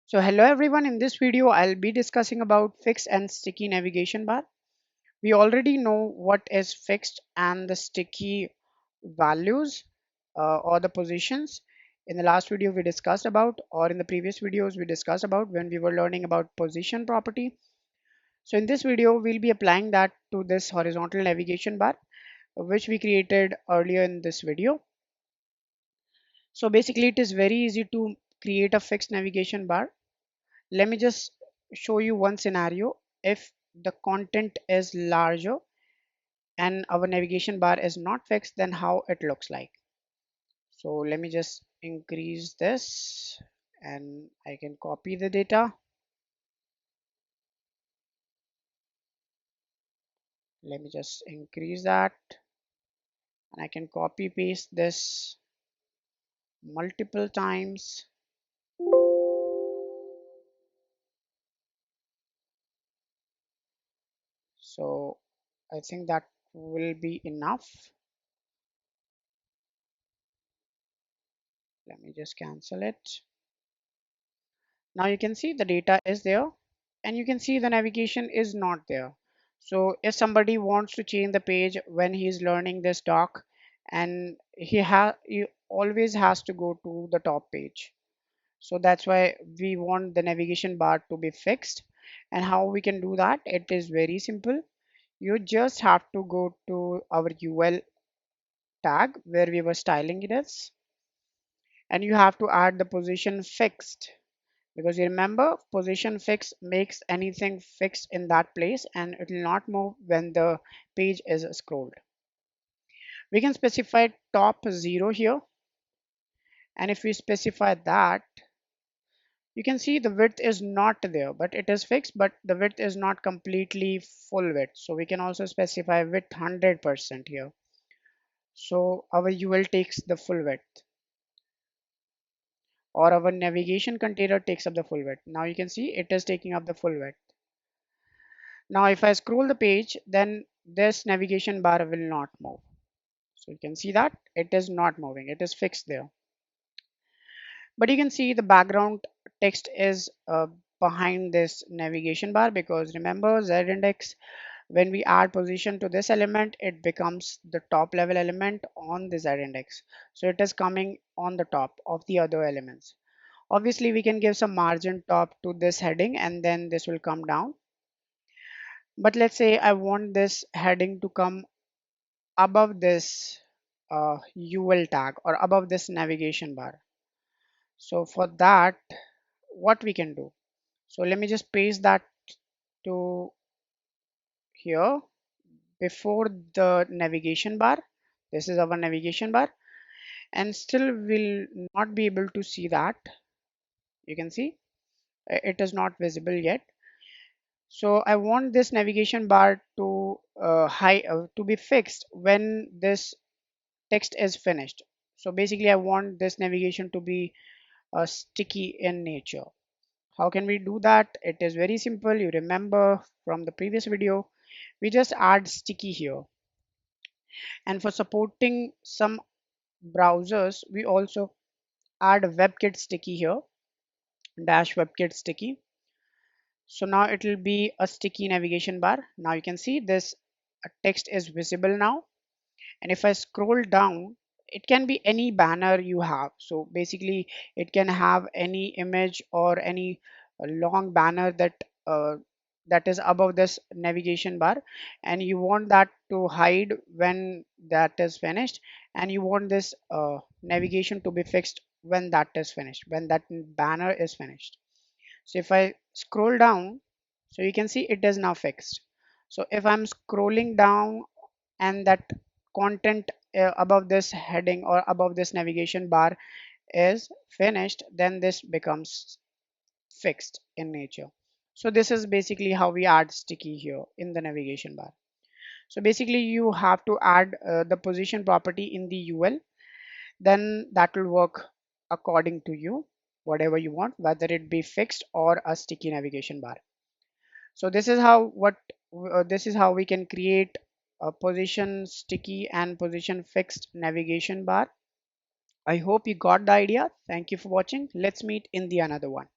So hello everyone, in this video I'll be discussing about fixed and sticky navigation bar. We already know what is fixed and the sticky values or the positions. In the last video we discussed about, or in the previous videos we discussed about when we were learning about position property. So in this video we'll be applying that to this horizontal navigation bar which we created earlier in this video. So basically it is very easy to create a fixed navigation bar. Let me just show you one scenario. If the content is larger and our navigation bar is not fixed, then how it looks like. So let me just increase this and I can copy the data. Let me just increase that and I can copy paste this multiple times. So I think that will be enough. Let me just cancel it. Now you can see the data is there and you can see the navigation is not there. So if somebody wants to change the page when he is learning this doc, and he always has to go to the top page. So that's why we want the navigation bar to be fixed. And how we can do that? It is very simple. You just have to go to our UL tag where we were styling it as, and you have to add the position fixed, because you remember position fix makes anything fixed in that place and it will not move when the page is scrolled. We can specify top 0 here, and if we specify that, you can see the width is not there, but it is fixed, but the width is not completely full width. So we can also specify width 100% here, so our UL takes the full width, or our navigation container takes up the full width. Now you can see it is taking up the full width. Now if I scroll the page, then this navigation bar will not move. So you can see that it is not moving, it is fixed there. But you can see the background text is behind this navigation bar, because remember Z index, when we add position to this element, it becomes the top level element on the Z index. So it is coming on the top of the other elements. Obviously we can give some margin top to this heading and then this will come down. But let's say I want this heading to come above this UL tag or above this navigation bar. So for that, what we can do? So let me just paste that to here before the navigation bar. This is our navigation bar, and still will not be able to see that. You can see it is not visible yet. So I want this navigation bar to to be fixed when this text is finished. So basically I want this navigation to be sticky in nature. How can we do that? It is very simple. You remember from the previous video, we just add sticky here. And for supporting some browsers, we also add WebKit sticky here, dash WebKit sticky. So now it will be a sticky navigation bar. Now you can see this text is visible now. And if I scroll down, it can be any banner you have. So basically it can have any image or any long banner that is above this navigation bar, and you want that to hide when that is finished, and you want this navigation to be fixed when that is finished, when that banner is finished. So if I scroll down, so you can see it is now fixed. So if I'm scrolling down and that content above this heading or above this navigation bar is finished, then this becomes fixed in nature. So this is basically how we add sticky here in the navigation bar. So basically you have to add the position property in the UL, then that will work according to you, whatever you want, whether it be fixed or a sticky navigation bar. So this is how we can create a position sticky and position fixed navigation bar. I hope you got the idea. Thank you for watching. Let's meet in the another one.